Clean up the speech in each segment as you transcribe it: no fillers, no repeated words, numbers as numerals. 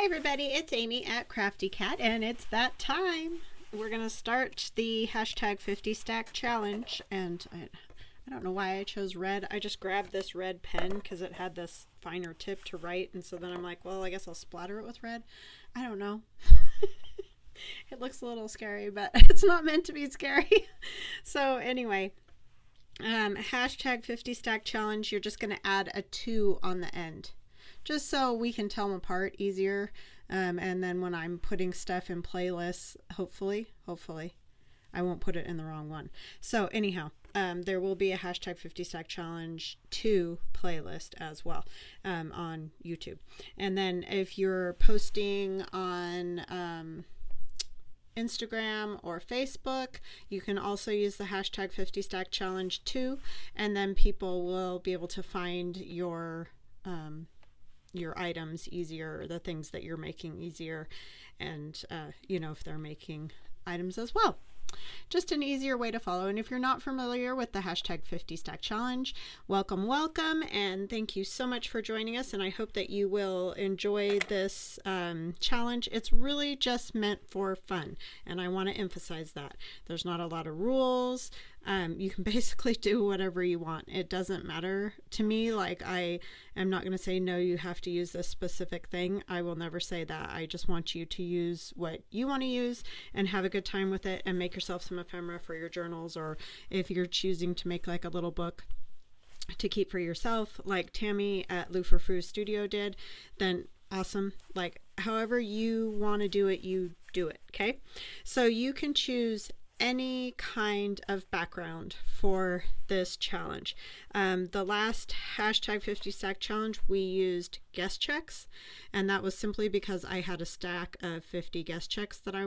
Hi everybody, it's Amy at Crafty Cat, and it's that time. We're gonna start the hashtag 50 stack challenge, and I don't know why I chose red. I just grabbed this red pen because it had this finer tip to write, and so then I'm like, well, I guess I'll splatter it with red. I don't know. It looks a little scary, but it's not meant to be scary. So anyway, hashtag 50 stack challenge, you're just gonna add a 2 on the end, just so we can tell them apart easier. And then when I'm putting stuff in playlists, hopefully, I won't put it in the wrong one. So anyhow, there will be a hashtag 50 stack challenge 2 playlist as well on YouTube. And then if you're posting on Instagram or Facebook, you can also use the hashtag 50 stack challenge 2, and then people will be able to find your items easier, the things that you're making easier, and if they're making items as well. Just an easier way to follow. And if you're not familiar with the hashtag 50 stack challenge, welcome, and thank you so much for joining us, and I hope that you will enjoy this challenge. It's really just meant for fun, and I want to emphasize that. There's not a lot of rules. You can basically do whatever you want. It doesn't matter to me. Like, I am not going to say, no, you have to use this specific thing. I will never say that. I just want you to use what you want to use and have a good time with it, and make yourself some ephemera for your journals, or if you're choosing to make like a little book to keep for yourself, like Tammy at Lou for Frou Studio did, then awesome. Like, however you want to do it, you do it. Okay. So you can choose any kind of background for this challenge. The last hashtag 50 stack challenge, we used guest checks, and that was simply because I had a stack of 50 guest checks that I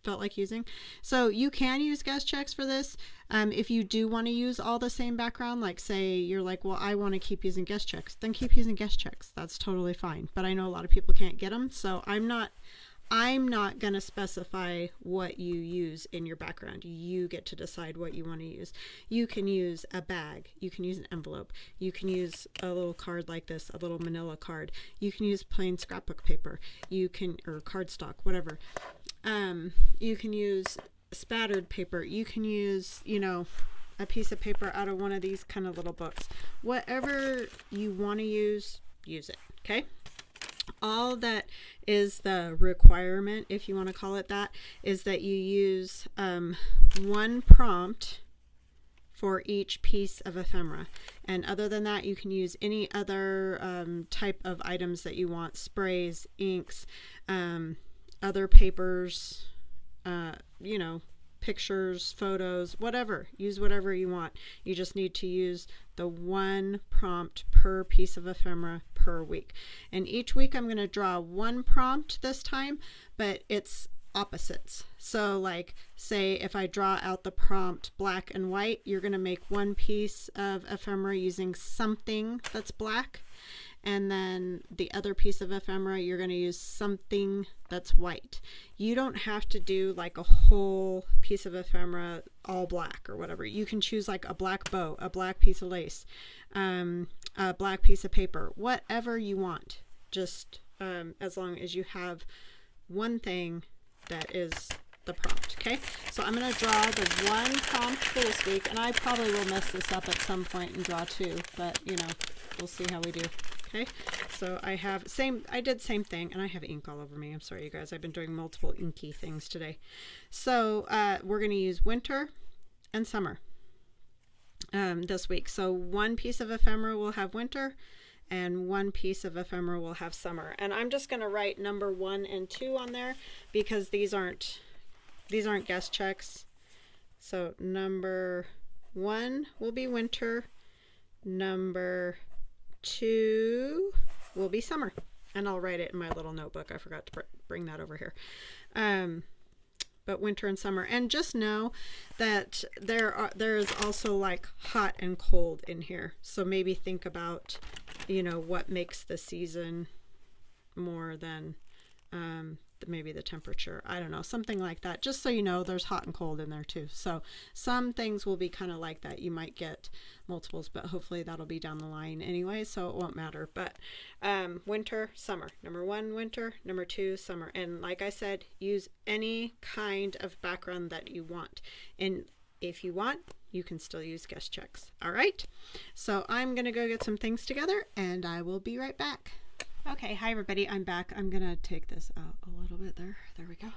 felt like using. So you can use guest checks for this. If you do want to use all the same background, like say you're like, well, I want to keep using guest checks, then keep using guest checks. That's totally fine. But I know a lot of people can't get them, so I'm not going to specify what you use in your background. You get to decide what you want to use. You can use a bag. You can use an envelope. You can use a little card like this, a little manila card. You can use plain scrapbook paper. Or cardstock, whatever. You can use spattered paper. You can use, a piece of paper out of one of these kind of little books. Whatever you want to use it. Okay? All that is the requirement, if you want to call it that, is that you use one prompt for each piece of ephemera. And other than that, you can use any other type of items that you want: sprays, inks, other papers, pictures, photos, whatever. Use whatever you want. You just need to use the one prompt per piece of ephemera per week. And each week I'm going to draw one prompt this time, but it's opposites. So like, say if I draw out the prompt black and white, you're going to make one piece of ephemera using something that's black. And then the other piece of ephemera, you're going to use something that's white. You don't have to do like a whole piece of ephemera all black or whatever. You can choose like a black bow, a black piece of lace, a black piece of paper, whatever you want. Just as long as you have one thing that is the prompt. Okay, so I'm going to draw the one prompt for this week, and I probably will mess this up at some point and draw two, but we'll see how we do. Okay, so I did same thing, and I have ink all over me. I'm sorry, you guys. I've been doing multiple inky things today. So we're going to use winter and summer this week. So one piece of ephemera will have winter, and one piece of ephemera will have summer. And I'm just going to write number 1 and 2 on there because these aren't guest checks. So number 1 will be winter. Number 2 will be summer, and I'll write it in my little notebook. I forgot to bring that over here. But winter and summer, and just know that there is also like hot and cold in here. So maybe think about what makes the season more than maybe the temperature. I don't know, something like that. Just so you know, there's hot and cold in there too. So some things will be kind of like that. You might get multiples, but hopefully that'll be down the line anyway, so it won't matter. But winter, summer. Number 1, winter. Number 2, summer. And like I said, use any kind of background that you want. And if you want, you can still use guest checks. All right. So I'm going to go get some things together and I will be right back. Okay. Hi, everybody. I'm back. I'm going to take this out a little bit there. There we go.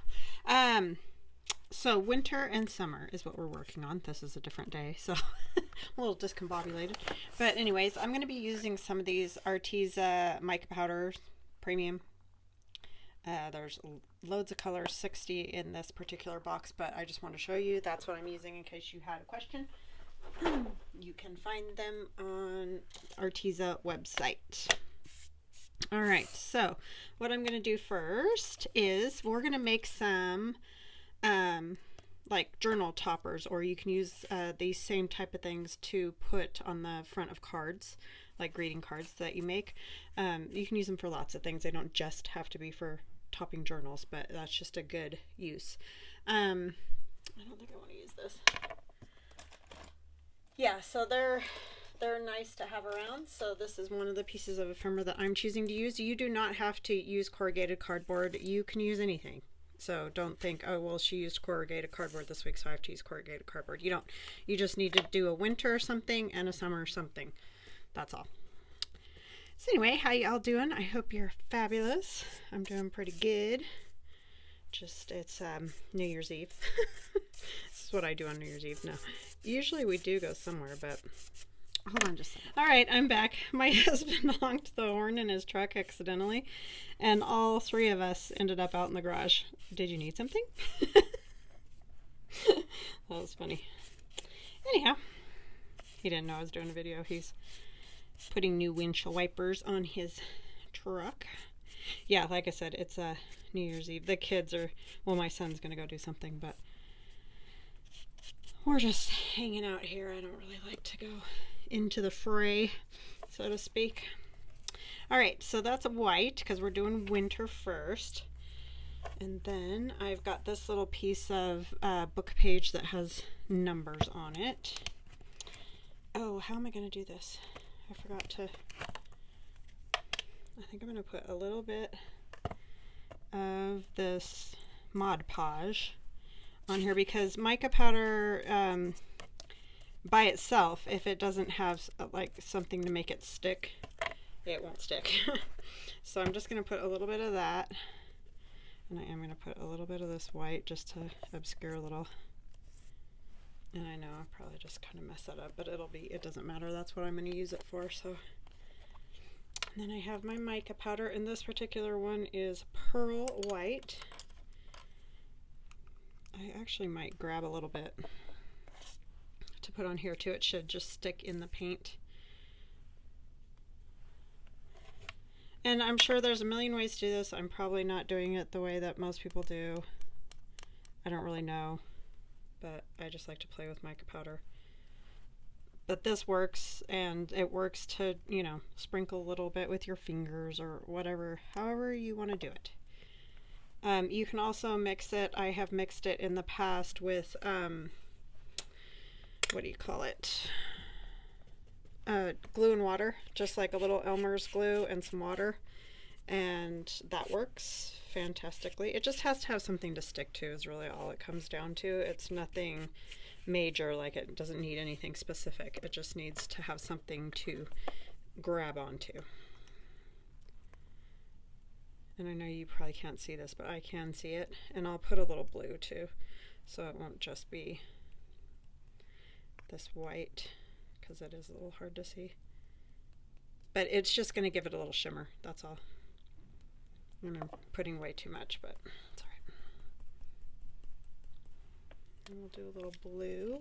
So winter and summer is what we're working on. This is a different day, so I'm a little discombobulated. But anyways, I'm going to be using some of these Arteza mica powders, premium. There's loads of colors, 60 in this particular box, but I just want to show you that's what I'm using in case you had a question. You can find them on Arteza website. All right, so what I'm going to do first is we're going to make some like journal toppers, or you can use these same type of things to put on the front of cards, like greeting cards that you make. You can use them for lots of things. They don't just have to be for topping journals, but that's just a good use. I don't think I want to use this. Yeah, so they're nice to have around. So this is one of the pieces of ephemera that I'm choosing to use. You do not have to use corrugated cardboard. You can use anything. So don't think, oh, well, she used corrugated cardboard this week, so I have to use corrugated cardboard. You don't. You just need to do a winter something and a summer something. That's all. So anyway, how y'all doing? I hope you're fabulous. I'm doing pretty good. Just, it's New Year's Eve. This is what I do on New Year's Eve. No, usually we do go somewhere, but hold on just a second. All right, I'm back. My husband honked the horn in his truck accidentally, and all 3 of us ended up out in the garage. Did you need something? That was funny. Anyhow, he didn't know I was doing a video. He's putting new windshield wipers on his truck. Yeah, like I said, it's New Year's Eve. The kids are, well, my son's gonna go do something, but we're just hanging out here. I don't really like to go into the fray, so to speak. All right, so that's white because we're doing winter first. And then I've got this little piece of book page that has numbers on it. Oh, how am I going to do this? I forgot to, I think I'm going to put a little bit of this Mod Podge on here because mica powder by itself, if it doesn't have like something to make it stick, it won't stick. So I'm just going to put a little bit of that, and I am going to put a little bit of this white just to obscure a little. And I know I'll probably just kind of mess that up, but it doesn't matter. That's what I'm going to use it for. So, and then I have my mica powder, and this particular one is pearl white. I actually might grab a little bit to put on here too. It should just stick in the paint. And I'm sure there's a million ways to do this. I'm probably not doing it the way that most people do. I don't really know, but I just like to play with mica powder. But this works, and it works to, you know, sprinkle a little bit with your fingers or whatever, however you want to do it. You can also mix it. I have mixed it in the past with, what do you call it? Glue and water, just like a little Elmer's glue and some water, and that works fantastically. It just has to have something to stick to is really all it comes down to. It's nothing major, like it doesn't need anything specific. It just needs to have something to grab onto. And I know you probably can't see this, but I can see it, and I'll put a little blue too, so it won't just be this white, because it is a little hard to see. But it's just going to give it a little shimmer, that's all. And I'm putting way too much, but it's alright. And we'll do a little blue.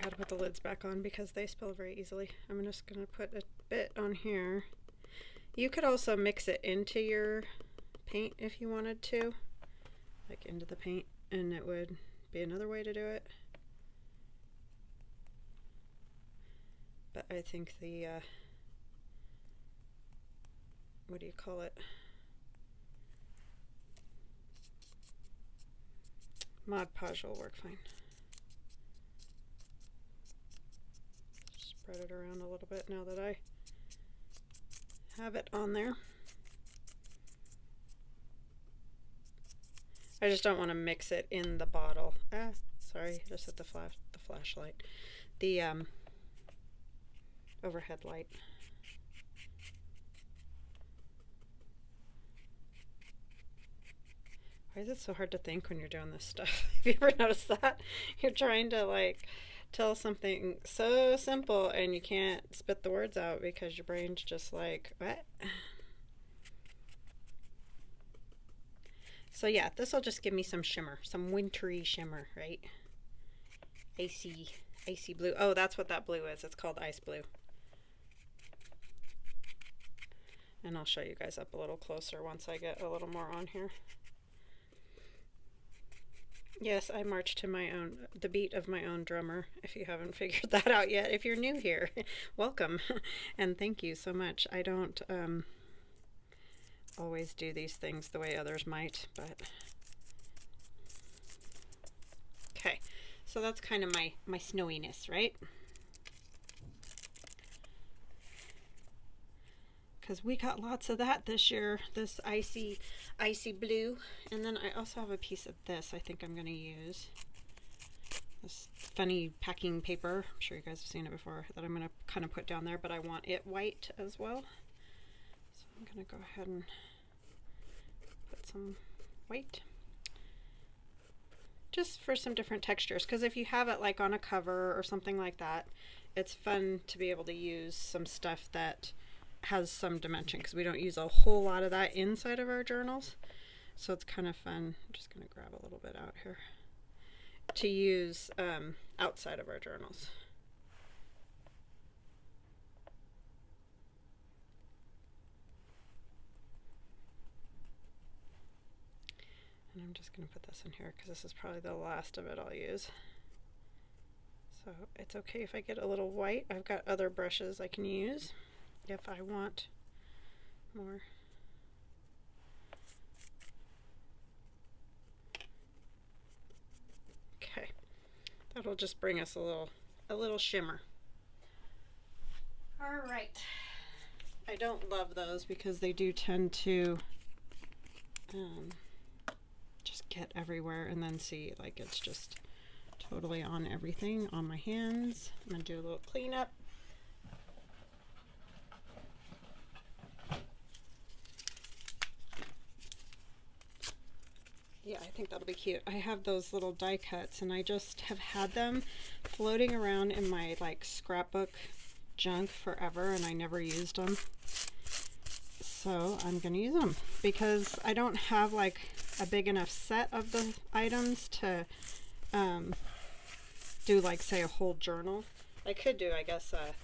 Gotta put the lids back on because they spill very easily. I'm just going to put a bit on here. You could also mix it into your paint if you wanted to, like into the paint, and it would be another way to do it. But I think the what do you call it? Mod Podge will work fine. Spread it around a little bit now that I have it on there. I just don't want to mix it in the bottle. Sorry, just hit the flashlight. The overhead light. Why is it so hard to think when you're doing this stuff? Have you ever noticed that? You're trying to like tell something so simple and you can't spit the words out because your brain's just like, what? So yeah, this will just give me some shimmer, some wintry shimmer, right? Icy blue. Oh, that's what that blue is. It's called ice blue. And I'll show you guys up a little closer once I get a little more on here. Yes, I march to the beat of my own drummer, if you haven't figured that out yet. If you're new here, welcome, and thank you so much. I don't always do these things the way others might, but... Okay, so that's kind of my snowiness, right? Because we got lots of that this year, this icy blue. And then I also have a piece of this I think I'm going to use. This funny packing paper. I'm sure you guys have seen it before, that I'm going to kind of put down there, but I want it white as well. So I'm going to go ahead and put some white. Just for some different textures, because if you have it like on a cover or something like that, it's fun to be able to use some stuff that has some dimension, because we don't use a whole lot of that inside of our journals, so it's kind of fun. I'm just going to grab a little bit out here to use outside of our journals. And I'm just going to put this in here because this is probably the last of it I'll use. So it's okay if I get a little white. I've got other brushes I can use if I want more. Okay, that'll just bring us a little shimmer. All right, I don't love those because they do tend to just get everywhere, and then see like it's just totally on everything on my hands. I'm gonna do a little cleanup. Yeah, I think that'll be cute. I have those little die cuts, and I just have had them floating around in my like scrapbook junk forever, and I never used them. So I'm gonna use them because I don't have like a big enough set of the items to do like, say, a whole journal. I could do, I guess, a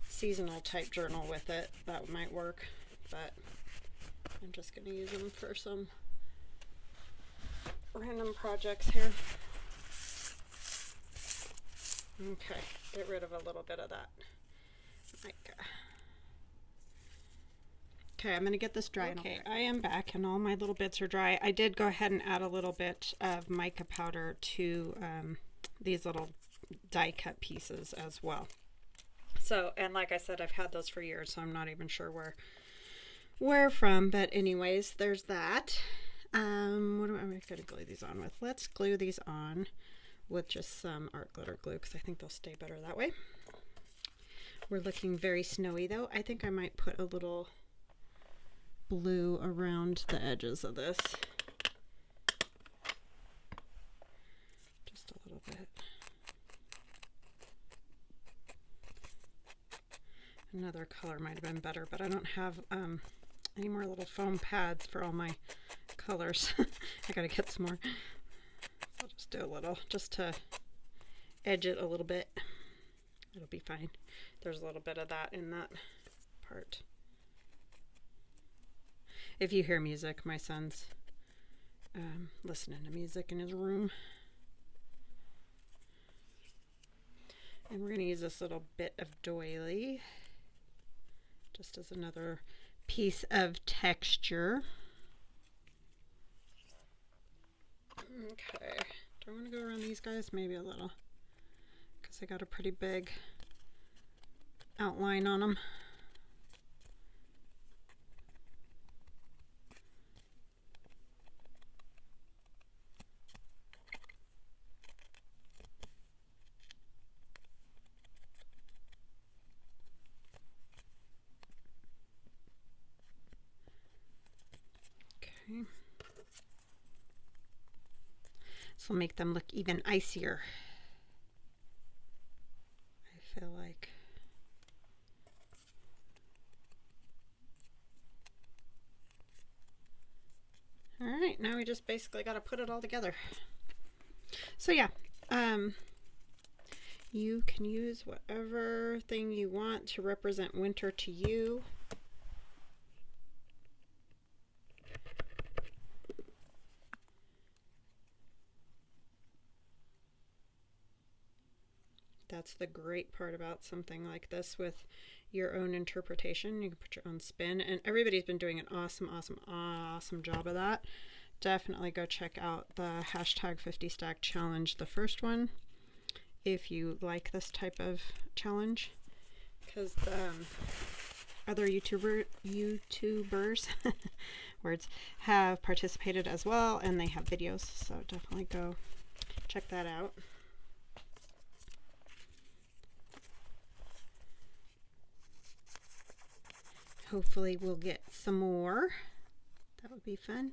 seasonal type journal with it. That might work, but I'm just gonna use them for some random projects here. Okay, get rid of a little bit of that. Okay, I'm going to get this dry. Okay, I am back and all my little bits are dry. I did go ahead and add a little bit of mica powder to these little die cut pieces as well. So, and like I said, I've had those for years, so I'm not even sure where from, but anyways, there's that. What am I going to glue these on with? Let's glue these on with just some art glitter glue because I think they'll stay better that way. We're looking very snowy though. I think I might put a little blue around the edges of this. Just a little bit. Another color might have been better, but I don't have any more little foam pads for all my colors. I gotta get some more. So I'll just do a little just to edge it a little bit. It'll be fine. There's a little bit of that in that part. If you hear music, my son's listening to music in his room. And we're going to use this little bit of doily just as another piece of texture. Okay, do I want to go around these guys? Maybe a little, because I got a pretty big outline on them. Okay. This will make them look even icier, I feel like. All right, now we just basically got to put it all together. So yeah, you can use whatever thing you want to represent winter to you. That's the great part about something like this with your own interpretation. You can put your own spin, and everybody's been doing an awesome job of that. Definitely go check out the hashtag 50 stack challenge, the first one, if you like this type of challenge, because the other YouTubers words have participated as well, and they have videos, so definitely go check that out. Hopefully we'll get some more. That would be fun.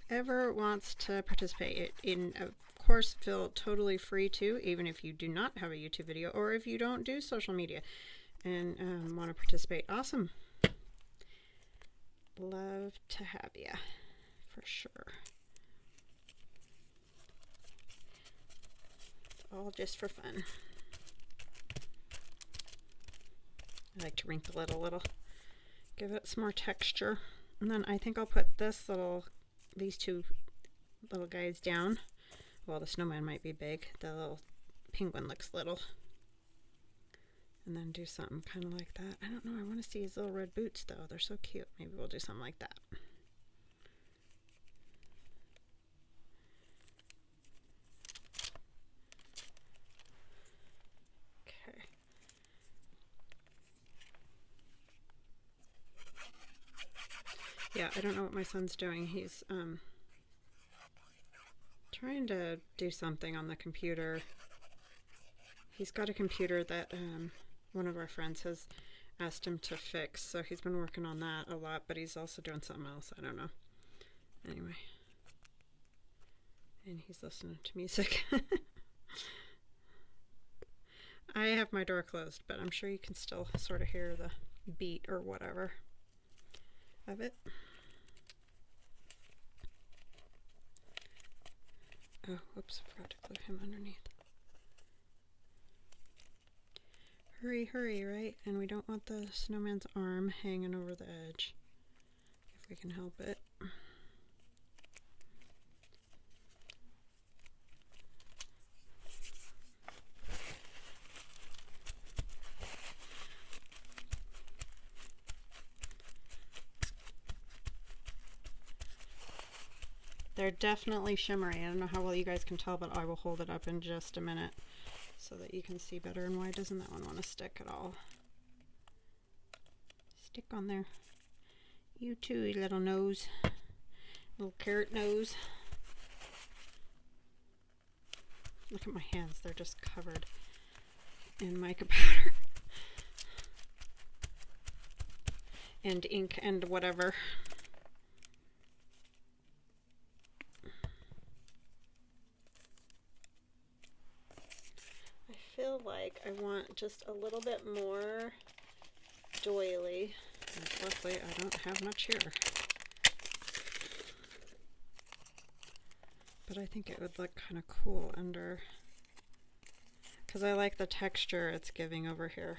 Whoever wants to participate in, of course, feel totally free to, even if you do not have a YouTube video or if you don't do social media and want to participate. Awesome. Love to have you, for sure. It's all just for fun. I like to wrinkle it a little. Give it some more texture. And then I think I'll put these two little guys down. Well, the snowman might be big. The little penguin looks little. And then do something kind of like that. I don't know. I want to see his little red boots, though. They're so cute. Maybe we'll do something like that. Okay. Yeah, I don't know what my son's doing. He's trying to do something on the computer. He's got a computer that one of our friends has asked him to fix, so he's been working on that a lot, but he's also doing something else. I don't know. Anyway. And he's listening to music. I have my door closed, but I'm sure you can still sort of hear the beat or whatever of it. Oh, whoops, I forgot to glue him underneath. Hurry, hurry, right? And we don't want the snowman's arm hanging over the edge, if we can help it. They're definitely shimmery. I don't know how well you guys can tell, but I will hold it up in just a minute so that you can see better. And why doesn't that one want to stick at all? Stick on there. You too, you little nose. Little carrot nose. Look at my hands. They're just covered in mica powder. And ink and whatever. I feel like I want just a little bit more doily. And luckily, I don't have much here. But I think it would look kind of cool under, because I like the texture it's giving over here.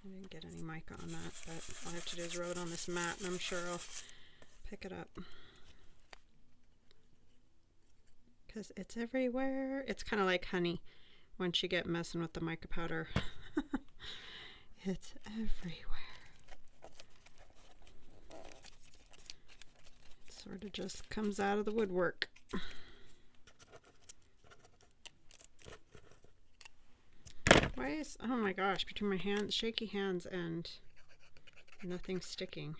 I didn't get any mica on that, but all I have to do is rub it on this mat, and I'm sure I'll pick it up. because it's everywhere. It's kind of like honey once you get messing with the mica powder. It's everywhere. It sort of just comes out of the woodwork. Why is, oh my gosh, between my hands, shaky hands and nothing sticking.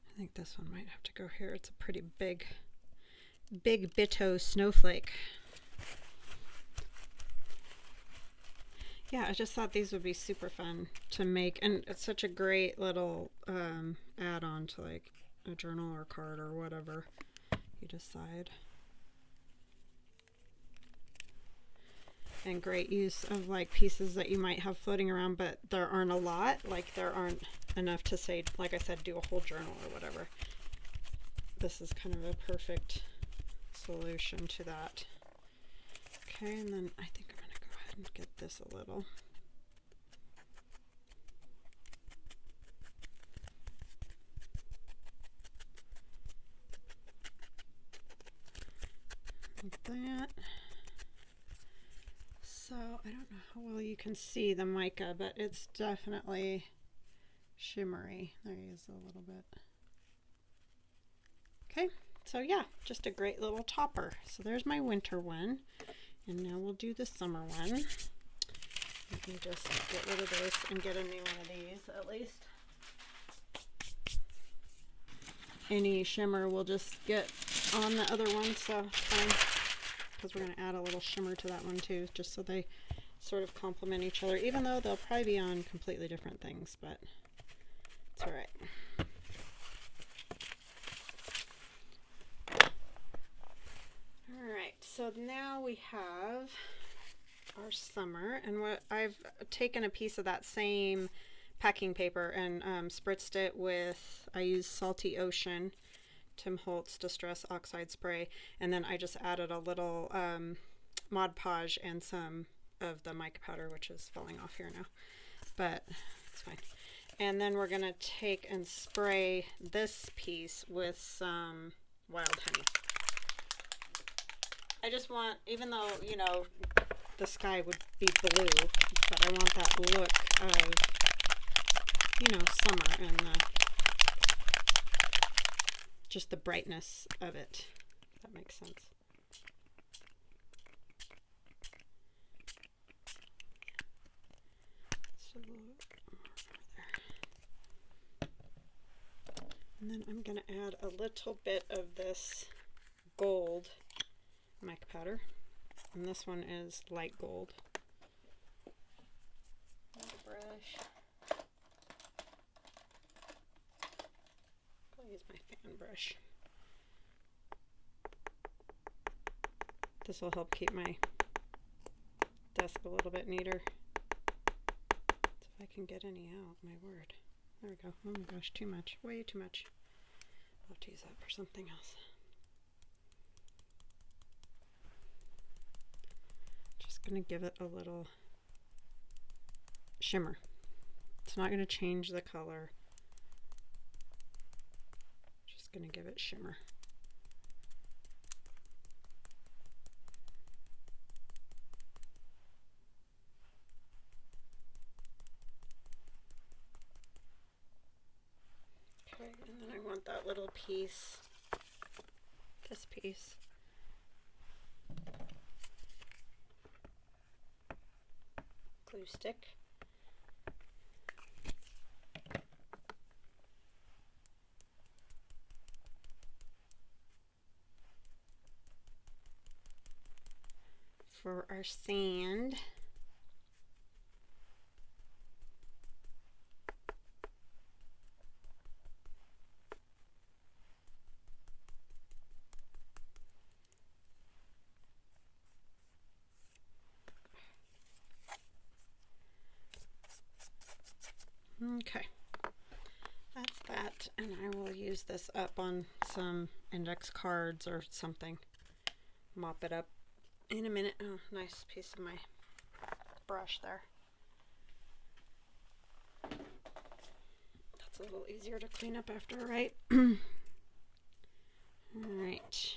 I think this one might have to go here. It's a pretty big Bitto snowflake. Yeah, I just thought these would be super fun to make, and it's such a great little add-on to like a journal or card or whatever you decide. And great use of like pieces that you might have floating around, but there aren't a lot. Like there aren't enough to say, like I said, do a whole journal or whatever. This is kind of a perfect solution to that. Okay, and then I think I'm going to go ahead and get this a little. Like that. So I don't know how well you can see the mica, but it's definitely shimmery. There he is a little bit. Okay, so yeah, just a great little topper. So there's my winter one, and now we'll do the summer one. Let me just get rid of this and get a new one of these at least. Any shimmer will just get on the other one, so it's fine, because we're going to add a little shimmer to that one too, just so they sort of complement each other, even though they'll probably be on completely different things, but it's all right. Alright, so now we have our summer, and what I've taken a piece of that same packing paper and spritzed it with, I used Salty Ocean, Tim Holtz Distress Oxide Spray, and then I just added a little Mod Podge and some of the mica powder, which is falling off here now, but it's fine. And then we're going to take and spray this piece with some wild honey. I just want, even though, you know, the sky would be blue, but I want that look of, you know, summer and just the brightness of it, if that makes sense. So, and then I'm going to add a little bit of this gold mica powder, and this one is light gold. Brush. I'll use my fan brush. This will help keep my desk a little bit neater. So if I can get any out, my word. There we go. Oh my gosh, too much. Way too much. I'll have to use that for something else. Just going to give it a little shimmer. It's not going to change the color. Just going to give it shimmer. Okay, and then I want that little piece, this piece, glue stick. For our sand. Okay, that's that, and I will use this up on some index cards or something. Mop it up in a minute. Oh, nice piece of my brush there. It's a little easier to clean up after, right? Alright.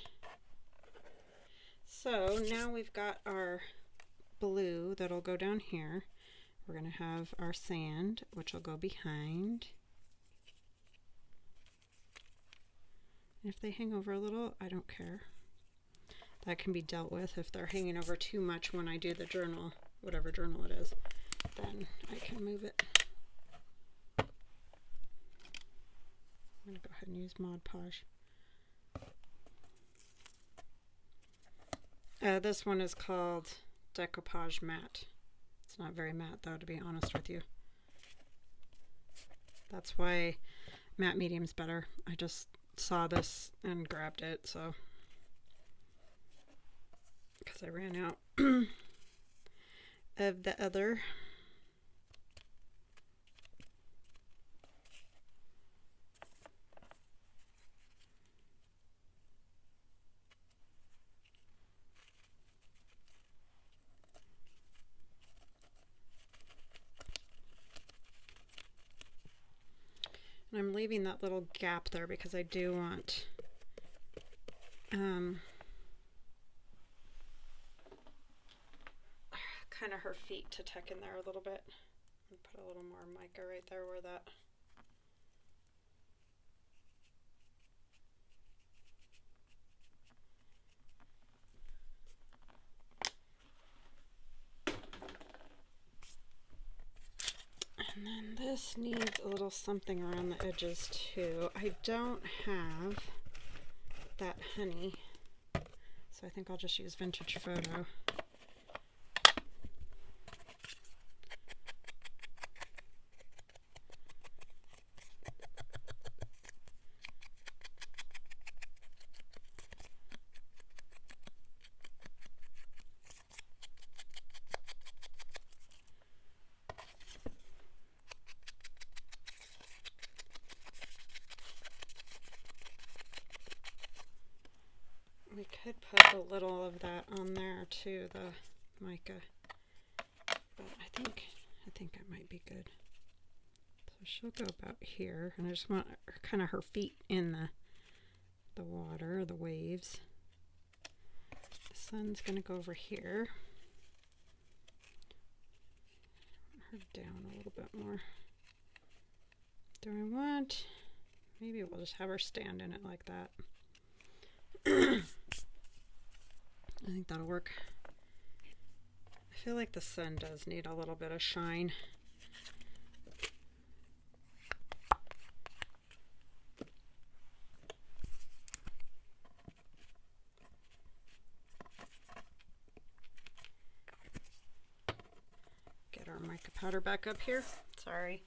So now we've got our blue that'll go down here. We're going to have our sand, which will go behind. And if they hang over a little, I don't care. That can be dealt with. If they're hanging over too much when I do the journal, whatever journal it is, then I can move it. I'm going to go ahead and use Mod Podge. This one is called Decoupage Matte. It's not very matte though, to be honest with you. That's why matte medium's better. I just saw this and grabbed it, so because I ran out of the other. And I'm leaving that little gap there because I do want kind of her feet to tuck in there a little bit. And put a little more mica right there where that. And then this needs a little something around the edges too. I don't have that honey, so I think I'll just use Vintage Photo. We could put a little of that on there too, the mica, but I think it might be good. So she'll go about here, and I just want kind of her feet in the water, the waves. The sun's gonna go over here. Her down a little bit more. Do I want? Maybe we'll just have her stand in it like that. I think that'll work. I feel like the sun does need a little bit of shine. Get our mica powder back up here. Sorry.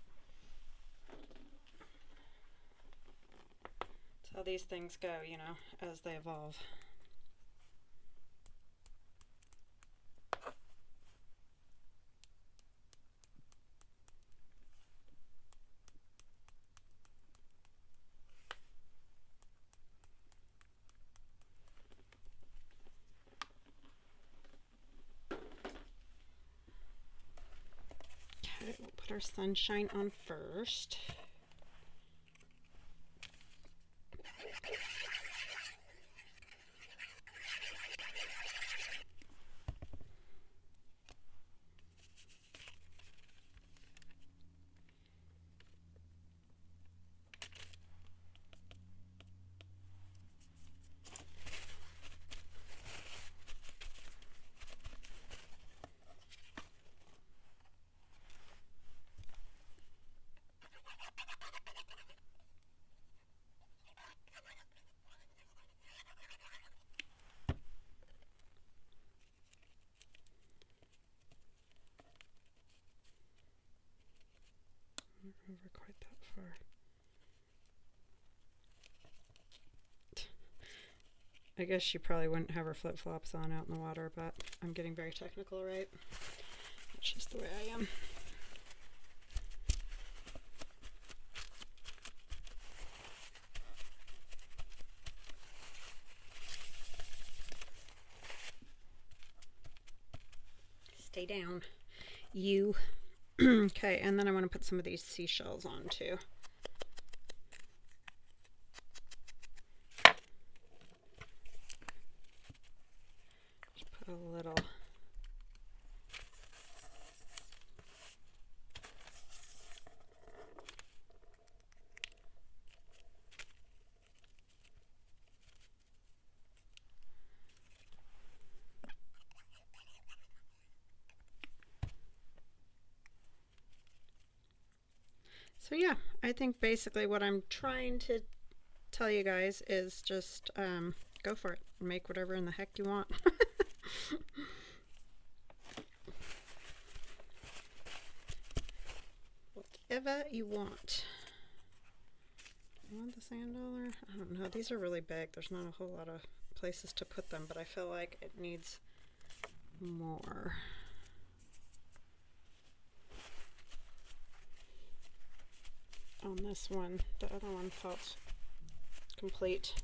That's how these things go, you know, as they evolve. Okay, we'll put our sunshine on first. Not over quite that far. I guess she probably wouldn't have her flip-flops on out in the water, but I'm getting very technical, right? That's just the way I am. Stay down, you. Okay, and then I want to put some of these seashells on too. So yeah, I think basically what I'm trying to tell you guys is just go for it. Make whatever in the heck you want. Whatever you want. You want the sand dollar? I don't know. These are really big. There's not a whole lot of places to put them, but I feel like it needs more. On this one, the other one felt complete.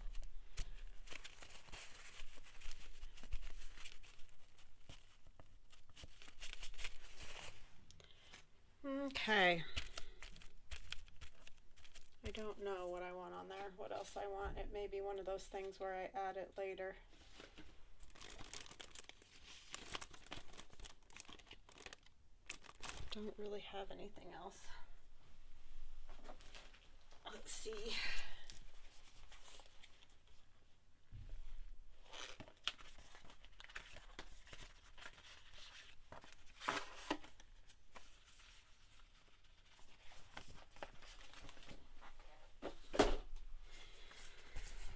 Okay. I don't know what I want on there. What else I want? It may be one of those things where I add it later. Don't really have anything else. Let's see.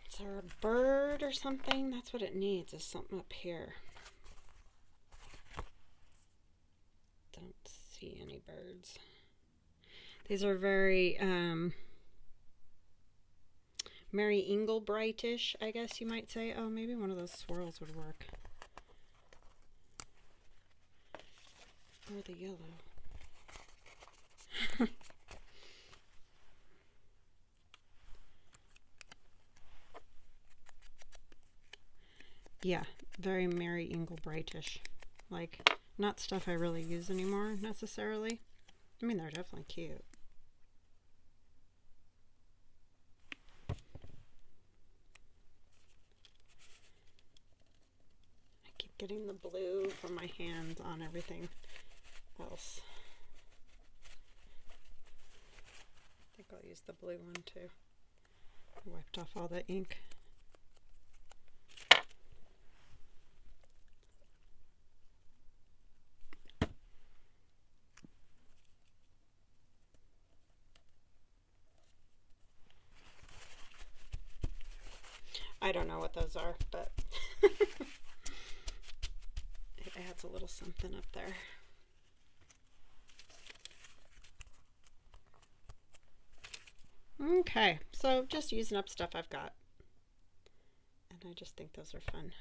Is there a bird or something? That's what it needs, is something up here. Don't see any birds. These are very Mary Englebrightish, I guess you might say. Oh, maybe one of those swirls would work. Or the yellow. Yeah, very Mary Englebrightish. Like, not stuff I really use anymore, necessarily. I mean, they're definitely cute. I keep getting the blue from my hands on everything else. I think I'll use the blue one too. I wiped off all the ink. I don't know what those are, but it adds a little something up there. Okay, so just using up stuff I've got. And I just think those are fun.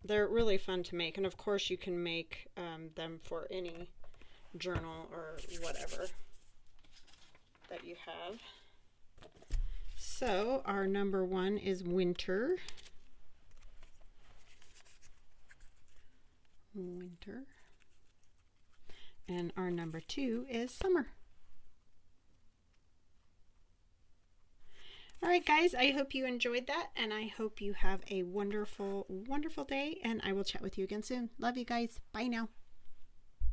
They're really fun to make, and of course you can make them for any journal or whatever that you have. So our number 1 is winter. Winter. And our number 2 is summer. All right, guys, I hope you enjoyed that, and I hope you have a wonderful, wonderful day, and I will chat with you again soon. Love you guys. Bye now.